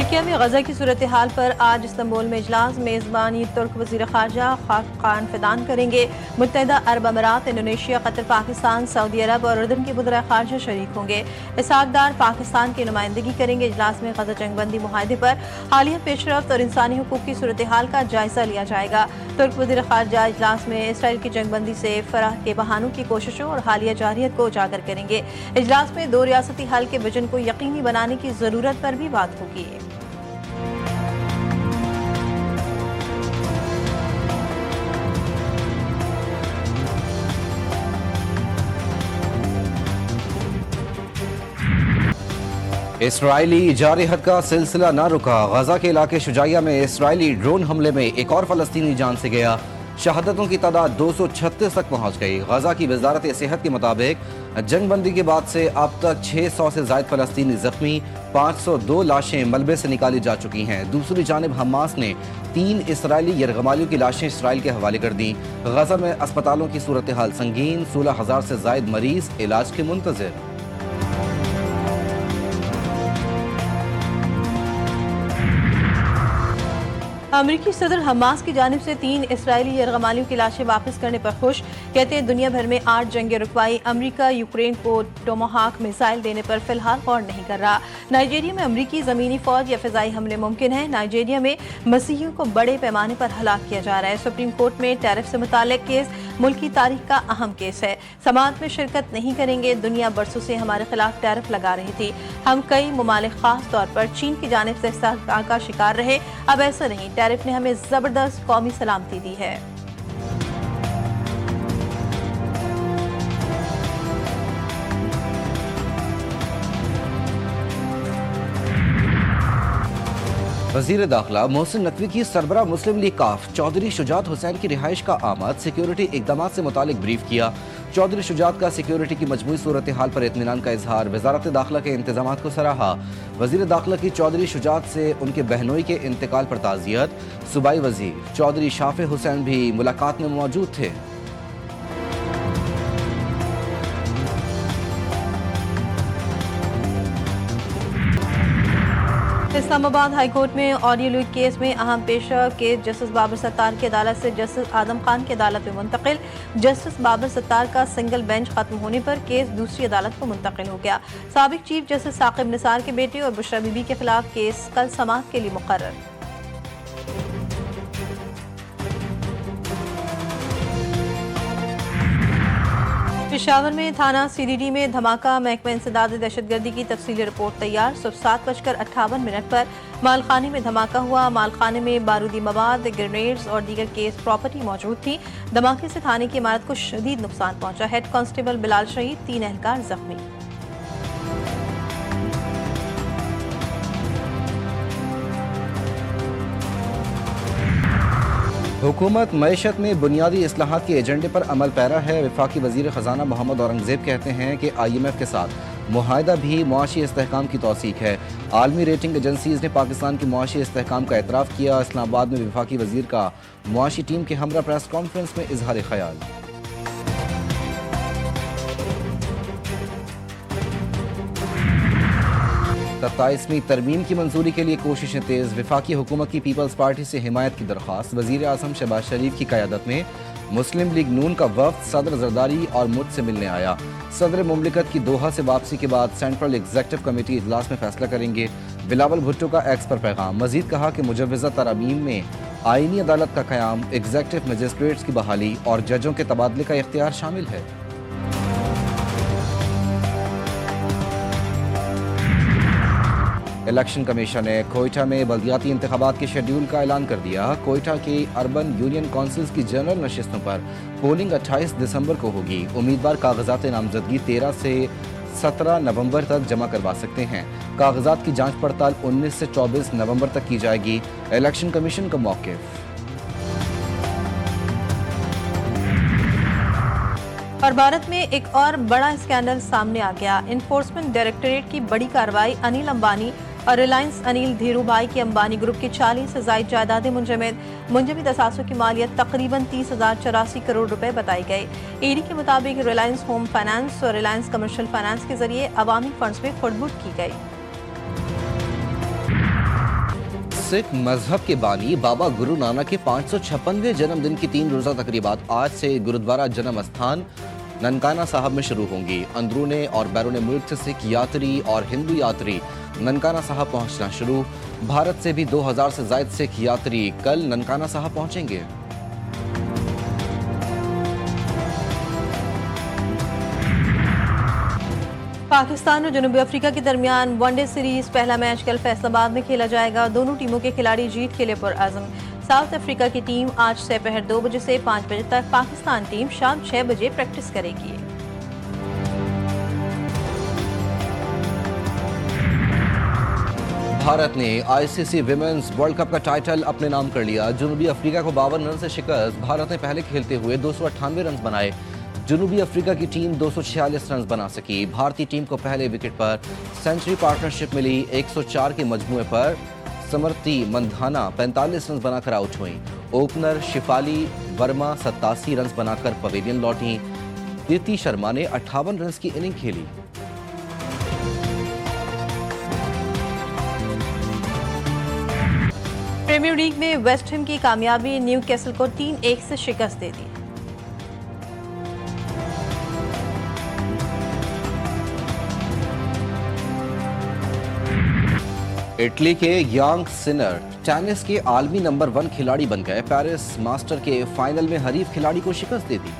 तुर्किया में गजा की सूरत हाल पर आज इस्तांबुल में इजलास मेजबानी तुर्क वजीर खारजा खान फिदान करेंगे। मुत्तहिदा अरब अमीरात, इंडोनेशिया, कतर, पाकिस्तान, सऊदी अरब और उर्दन के वज़ीर खारजा शरीक होंगे। इसहाक डार पाकिस्तान की नुमाइंदगी करेंगे। इजलास में गजा जंगबंदी मुआहदे पर हालिया पेशरफ्त और इंसानी हुकूक की सूरत हाल का जायजा लिया जाएगा। तुर्क वज़ीर खारजा इजलास में इसराइल की जंगबंदी से फराह के बहानों की कोशिशों और हालिया जारियत को उजागर करेंगे। इजलास में दो रियासती हल के विजन को यकीनी बनाने की जरूरत पर भी बात होगी। इसराइली जारी हद का सिलसिला न रुका। गजा के इलाके शुजाइया में इसराइली ड्रोन हमले में एक और फलस्तीनी जान से गया। शहादतों की तादाद 236 तक पहुंच गई। गजा की वजारत सेहत के मुताबिक जंगबंदी के बाद से अब तक 600 से ज्यादा फलस्तीनी जख्मी, 502 लाशें मलबे से निकाली जा चुकी हैं। दूसरी जानिब हमास ने 3 इसराइली यरगमालियों की लाशें इसराइल के हवाले कर दी। गजा में अस्पतालों की सूरत हाल संगीन, 16,000 से ज्यादा मरीज इलाज के मुंतजिर। अमरीकी सदर हमास की जानिब से 3 इसराइली यरगमालियों की लाशें वापस करने पर खुश। कहते हैं दुनिया भर में 8 जंगे रुकवाई। अमरीका यूक्रेन को टोमाहाक मिसाइल देने पर फिलहाल गौर नहीं कर रहा। नाइजीरिया में अमरीकी जमीनी फौज या फिजाई हमले मुमकिन है। नाइजीरिया में मसीहियों को बड़े पैमाने पर हलाक किया जा रहा है। सुप्रीम कोर्ट में टैरिफ से मुताल्लिक केस मुल्क की तारीख का अहम केस है। समाअत में शिरकत नहीं करेंगे। दुनिया बरसों से हमारे खिलाफ टैरिफ लगा रही थी। हम कई ममालिक खास तौर पर चीन की जानिब से इस्तेहसार का शिकार रहे। अब ऐसा नहीं, टैरिफ ने हमें जबरदस्त कौमी सलामती दी है। वजीर दाखिला मोहसिन नकवी की सरबरा मुस्लिम लीग काफ चौधरी शुजात हुसैन की रिहाइश का आमद सिक्योरिटी इकदाम से मुतालिक ब्रीफ किया। चौधरी शुजात का सिक्योरिटी की मजमूई सूरत हाल पर इत्मीनान का इजहार। वजारत दाखिला के इंतजाम को सराहा। वजीर दाखिला की चौधरी शुजात से उनके बहनोई के इंतकाल पर ताज़ियत। सूबाई वजीर चौधरी शाफे हुसैन भी मुलाकात में मौजूद थे। इस्लामाबाद हाई कोर्ट में ऑडियो लीक केस में अहम पेशा केस जस्टिस बाबर सत्तार की अदालत से जस्टिस आदम खान की अदालत में मुंतकिल। जस्टिस बाबर सत्तार का सिंगल बेंच खत्म होने पर केस दूसरी अदालत को मुंतकिल हो गया। साबिक चीफ जस्टिस साकिब निसार के बेटे और बुशरा बीबी के खिलाफ केस कल समाअत के लिए मुकर्रर। पेशावर में थाना सीडीडी में धमाका। महकमा इंसदाद दहशतगर्दी की तफसीली रिपोर्ट तैयार। सुबह 7:58 पर मालखाने में धमाका हुआ। मालखाने में बारूदी मवाद, ग्रेनेड्स और दीगर केस प्रॉपर्टी मौजूद थी। धमाके से थाने की इमारत को शदीद नुकसान पहुंचा। हेड कांस्टेबल बिलाल शहीद, 3 एहलकार जख्मी। हुकूमत मईशत में बुनियादी इस्लाहात के एजेंडे पर अमल पैरा है। वफाकी वजीर ख़जाना मोहम्मद औरंगजेब कहते हैं कि IMF के साथ मुआहिदा भी मुआशी इस्तेहकाम की तौसीक है। आलमी रेटिंग एजेंसीज ने पाकिस्तान की मुआशी इस्तेहकाम का एतराफ़ किया। इस्लामाबाद में वफाकी वजीर का मुआशी टीम के हमरा प्रेस कॉन्फ्रेंस में इजहार ख्याल। 27वीं तरमीम की मंजूरी के लिए कोशिशें तेज। वफाकी हुकूमत की पीपल्स पार्टी से हिमायत की दरख्वास्त। वजीर आज़म शहबाज शरीफ की क़यादत में मुस्लिम लीग नून का वफ्द सदर जरदारी और मुझसे मिलने आया। सदर मुमलिकत की दोहा से वापसी के बाद सेंट्रल एग्जीक्यूटिव कमेटी इजलास में फैसला करेंगे। बिलावल भुट्टो का एक्स पर पैगाम। मजीद कहा कि मुजव्वज़ा तरामीम में आईनी अदालत का क़याम, एग्जीक्यूटिव मजिस्ट्रेट्स की बहाली और जजों के तबादले का इख्तियार शामिल है। इलेक्शन कमीशन ने कोयटा में बल्दियाती इंतखाबात के शेड्यूल का ऐलान कर दिया। कोयटा की अर्बन यूनियन काउंसिल्स की जनरल नशिस्तों पर पोलिंग 28 दिसंबर को होगी। उम्मीदवार कागजात नामजदगी 13 से 17 नवंबर तक जमा करवा सकते हैं। कागजात की जांच पड़ताल 19 से 24 नवंबर तक की जाएगी। इलेक्शन कमीशन का मौक़िफ़। और भारत में एक और बड़ा स्कैंडल सामने आ गया। इन्फोर्समेंट डायरेक्टरेट की बड़ी कार्रवाई। अनिल अंबानी और रिलायंस अनिल धीरूभाई की अंबानी ग्रुप की 40 से ज्यादा जायदादें मुंजमद असासों की मालियत तकरीबन 30,084 करोड़ रुपए बताई गई। ईडी के मुताबिक रिलायंस होम फाइनेंस और रिलायंस कमर्शियल फाइनेंस के जरिए अवामी फंड्स में खुर्द-बुर्द की गई। सिख मजहब के बानी बाबा गुरु नानक के 556वें जन्मदिन की 3 रोजा तकरीबात आज से गुरुद्वारा जन्म स्थान ननकाना साहब में शुरू होंगी। अंदरूने और बैरून मुल्क से सिख यात्री और हिंदू यात्री ननकाना साहब पहुंचना शुरू। भारत से भी 2000 से ज्यादा सिख यात्री कल ननकाना साहब पहुंचेंगे। पाकिस्तान और जनूबी अफ्रीका के दरमियान वनडे सीरीज पहला मैच कल फैसलाबाद में खेला जाएगा। दोनों टीमों के खिलाड़ी जीत के लिए पुरअज़म। साउथ अफ्रीका की टीम आज दोपहर 2 बजे से 5 बजे तक, पाकिस्तान टीम शाम 6 बजे प्रैक्टिस करेगी। भारत ने आईसीसी विमेंस वर्ल्ड कप का टाइटल अपने नाम कर लिया। जनूबी अफ्रीका को 52 रन से शिकस्त। भारत ने पहले खेलते हुए 298 रन बनाए। जनूबी अफ्रीका की टीम 246 रन बना सकी। भारतीय टीम को पहले विकेट पर सेंचुरी पार्टनरशिप मिली। 104 के मजमूए पर समृति मंधाना 45 रन बनाकर आउट हुई। ओपनर शिफाली वर्मा 87 रन बनाकर पवेलियन लौटी। दीप्ति शर्मा ने 58 रन की इनिंग खेली। प्रीमियर लीग में वेस्ट हैम की कामयाबी न्यूकैसल को 3-1 से शिकस्त दे दी। इटली के यांग सिनर टेनिस के आलमी नंबर 1 खिलाड़ी बन गए। पेरिस मास्टर के फाइनल में हरीफ खिलाड़ी को शिकस्त दे दी।